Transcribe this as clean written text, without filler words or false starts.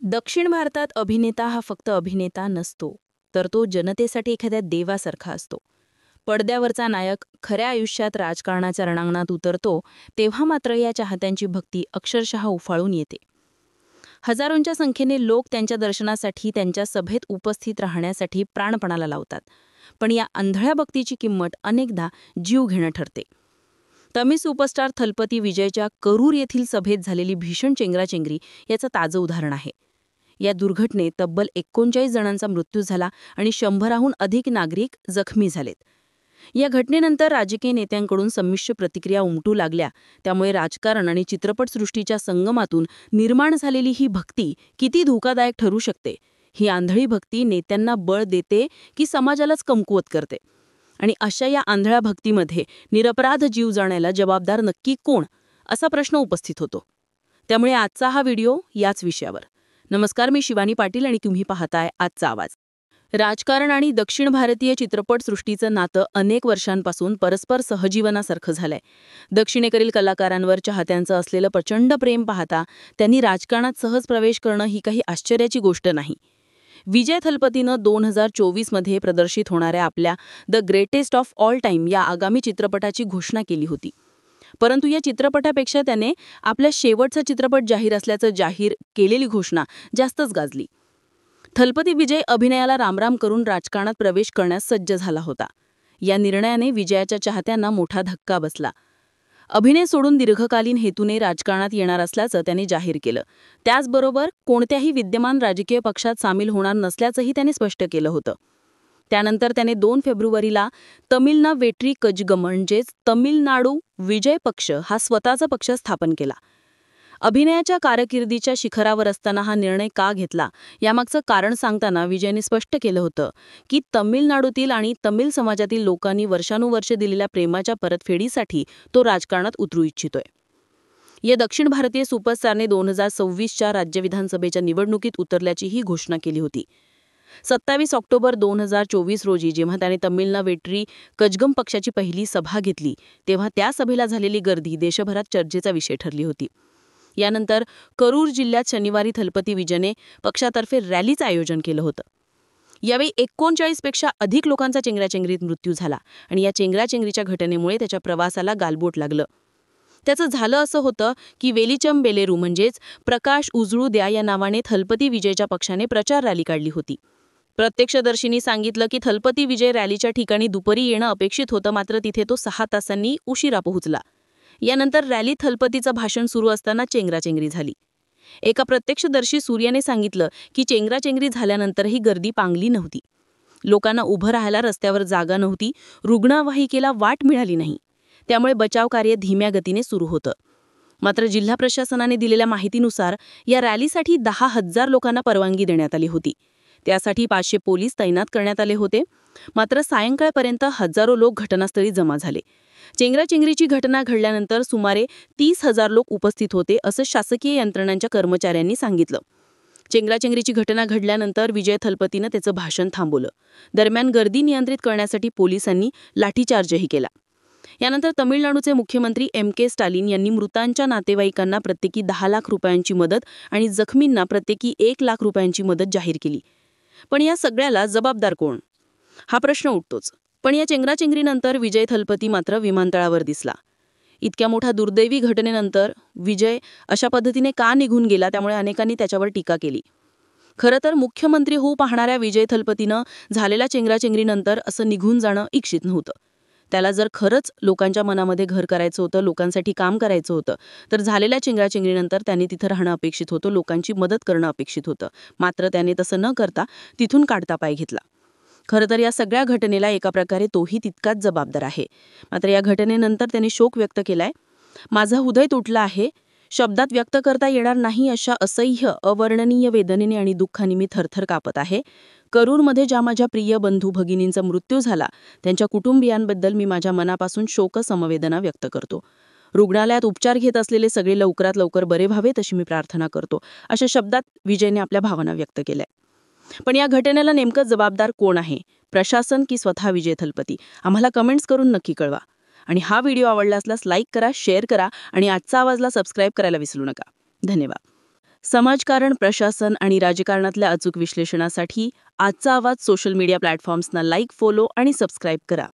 दक्षिण भारतात अभिनेता हा फक्त अभिनेता नसतो, तर तो जनतेसाठी एखाद्या देवासारखा असतो. पडद्यावरचा नायक खऱ्या आयुष्यात राजकारणाच्या रणांगणात उतरतो, तेव्हा मात्र या चाहत्यांची भक्ती अक्षरशः उफाळून येते. हजारोंच्या संख्येने लोक त्यांच्या दर्शनासाठी, त्यांच्या सभेत उपस्थित राहण्यासाठी प्राणपणाला लावतात. पण या आंधळ्या भक्तीची किंमत अनेकदा जीव घेणं ठरते. तमिळ सुपरस्टार थलपती विजयच्या करूर येथील सभेत झालेली भीषण चेंगराचेंगरी याचं ताजं उदाहरण आहे. या दुर्घटनेत तब्बल 39 जणांचा मृत्यू झाला आणि 100हून अधिक नागरिक जखमी झालेत. या घटनेनंतर राजकीय नेत्यांकडून संमिश्र प्रतिक्रिया उमटू लागल्या. त्यामुळे राजकारण आणि चित्रपटसृष्टीच्या संगमातून निर्माण झालेली ही भक्ती किती धोकादायक ठरू शकते, ही आंधळी भक्ती नेत्यांना बळ देते की समाजालाच कमकुवत करते? आणि अशा या आंधळ्या भक्तीमध्ये निरपराध जीव जाण्याला जबाबदार नक्की कोण, असा प्रश्न उपस्थित होतो. त्यामुळे आजचा हा व्हिडिओ याच विषयावर. नमस्कार, मी शिवानी पाटील आणि तुम्ही पाहताय आजचा आवाज. राजकारण आणि दक्षिण भारतीय चित्रपटसृष्टीचं नातं अनेक वर्षांपासून परस्पर सहजीवनासारखं झालंय. दक्षिणेकडील कलाकारांवर चाहत्यांचं असलेलं प्रचंड प्रेम पाहता त्यांनी राजकारणात सहज प्रवेश करणं ही काही आश्चर्याची गोष्ट नाही. विजय थलपतीनं 2024मध्ये प्रदर्शित होणाऱ्या आपल्या the greatest of all time या आगामी चित्रपटाची घोषणा केली होती. परंतु या चित्रपटापेक्षा त्याने आपल्या शेवटचा चित्रपट जाहीर असल्याचं जाहीर केलेली घोषणा जास्तच गाजली. थलपती विजय अभिनयाला रामराम करून राजकारणात प्रवेश करण्यास सज्ज झाला होता. या निर्णयाने विजयाच्या चाहत्यांना मोठा धक्का बसला. अभिनय सोडून दीर्घकालीन हेतूने राजकारणात येणार असल्याचं त्याने जाहीर केलं. त्याचबरोबर कोणत्याही विद्यमान राजकीय पक्षात सामील होणार नसल्याचंही त्याने स्पष्ट केलं होतं. त्यानंतर त्याने 2 फेब्रुवारीला तमिळना वेट्री कझगम म्हणजेच तमिळनाडू विजय पक्ष हा स्वतःचा पक्ष स्थापन केला. अभिनयाच्या कारकिर्दीच्या शिखरावर असताना हा निर्णय का घेतला, यामागचं कारण सांगताना विजयने स्पष्ट केलं होतं की तमिळनाडूतील आणि तमिळ समाजातील लोकांनी वर्षानुवर्षे दिलेल्या प्रेमाच्या परतफेडीसाठी तो राजकारणात उतरू इच्छितोय. या दक्षिण भारतीय सुपरस्टारने 2026च्या राज्य विधानसभेच्या निवडणुकीत उतरल्याचीही घोषणा केली होती. 27 ऑक्टोबर 2024 रोजी जेव्हा त्याने तमिळना वेट्री कझगम पक्षाची पहिली सभा घेतली, तेव्हा त्या सभेला झालेली गर्दी देशभरात चर्चेचा विषय ठरली होती. यानंतर करूर जिल्ह्यात शनिवारी थलपती विजयने पक्षातर्फे रॅलीचं आयोजन केलं होतं. यावेळी 39 पेक्षा अधिक लोकांचा चेंगराचेंगरीत मृत्यू झाला आणि या चेंगराचेंगरीच्या घटनेमुळे त्याच्या प्रवासाला गालबोट लागलं. त्याचं झालं असं होतं की वेलिचम बेलेरू म्हणजेच प्रकाश उजळू द्या या नावाने थलपती विजयच्या पक्षाने प्रचार रॅली काढली होती. प्रत्यक्षदर्शींनी सांगितलं की थलपती विजय रॅलीच्या ठिकाणी दुपारी येणं अपेक्षित होतं, मात्र तिथे तो 6 तासांनी उशिरा पोहोचला. यानंतर रॅली थलपतीचं भाषण सुरू असताना चेंगराचेंगरी झाली. एका प्रत्यक्षदर्शी सूर्याने सांगितलं की चेंगराचेंगरी झाल्यानंतरही गर्दी पांगली नव्हती. लोकांना उभं राहायला रस्त्यावर जागा नव्हती, रुग्णवाहिकेला वाट मिळाली नाही. त्यामुळे बचाव कार्य धीम्या गतीने सुरू होतं. मात्र जिल्हा प्रशासनाने दिलेल्या माहितीनुसार या रॅलीसाठी 10,000 लोकांना परवानगी देण्यात आली होती. त्यासाठी 500 पोलीस तैनात करण्यात आले होते. मात्र सायंकाळपर्यंत हजारो लोक घटनास्थळी जमा झाले. चेंगराचेंगरीची घटना घडल्यानंतर सुमारे 30,000 लोक उपस्थित होते, असं शासकीय यंत्रणांच्या कर्मचाऱ्यांनी सांगितलं. चेंगराचेंगरीची घटना घडल्यानंतर विजय थलपतीनं त्याचं भाषण थांबवलं. दरम्यान गर्दी नियंत्रित करण्यासाठी पोलिसांनी लाठीचार्जही केला. यानंतर तमिळनाडूचे मुख्यमंत्री M.K. स्टालिन यांनी मृतांच्या नातेवाईकांना प्रत्येकी 10 लाख रुपयांची मदत आणि जखमींना प्रत्येकी 1 लाख रुपयांची मदत जाहीर केली. पण या सगळ्याला जबाबदार कोण, हा प्रश्न उठतोच. पण या चेंगराचेंगरीनंतर विजय थलपती मात्र विमानतळावर दिसला. इतक्या मोठ्या दुर्दैवी घटनेनंतर विजय अशा पद्धतीने का निघून गेला, त्यामुळे अनेकांनी त्याच्यावर टीका केली. खरं तर मुख्यमंत्री होऊ पाहणाऱ्या विजय थलपतीनं झालेल्या चेंगराचेंगरीनंतर असं निघून जाणं इच्छित नव्हतं. त्याला जर खरंच लोकांच्या मनामध्ये घर करायचं होतं, लोकांसाठी काम करायचं होतं, तर झालेल्या चेंगराचेंगरीनंतर त्यांनी तिथं राहणं अपेक्षित होतं, लोकांची मदत करणं अपेक्षित होतं. मात्र त्याने तसं न करता तिथून काढता पाय घेतला. खरं तर या सगळ्या घटनेला एका प्रकारे तोही तितकाच जबाबदार आहे. मात्र या घटनेनंतर त्यांनी शोक व्यक्त केलाय. माझं हृदय तुटलं आहे, शब्दात व्यक्त करता येणार नाही अशा असह्य अवर्णनीय वेदनेने आणि दुःखाने मी थरथर कापत आहे. करूरमध्ये ज्या माझ्या प्रिय बंधू भगिनींचा मृत्यू झाला, त्यांच्या कुटुंबियांबद्दल मी माझ्या मनापासून शोक समवेदना व्यक्त करतो. रुग्णालयात उपचार घेत असलेले सगळे लवकरात लवकर बरे व्हावेत अशी मी प्रार्थना करतो, अशा शब्दात विजयने आपल्या भावना व्यक्त केल्या. पण या घटनेला नेमकं जबाबदार कोण आहे, प्रशासन की स्वतः विजय थलपती? आम्हाला कमेंट्स करून नक्की कळवा. आणि हा व्हिडिओ आवडला असल्यास लाईक करा, शेअर करा आणि आजचा आवाजला सबस्क्राईब करायला विसरू नका. धन्यवाद. समाजकारण, प्रशासन आणि राजकारणातल्या अचूक विश्लेषणासाठी आजचा आवाज सोशल मीडिया प्लॅटफॉर्म्सना लाईक, फॉलो आणि सबस्क्राईब करा.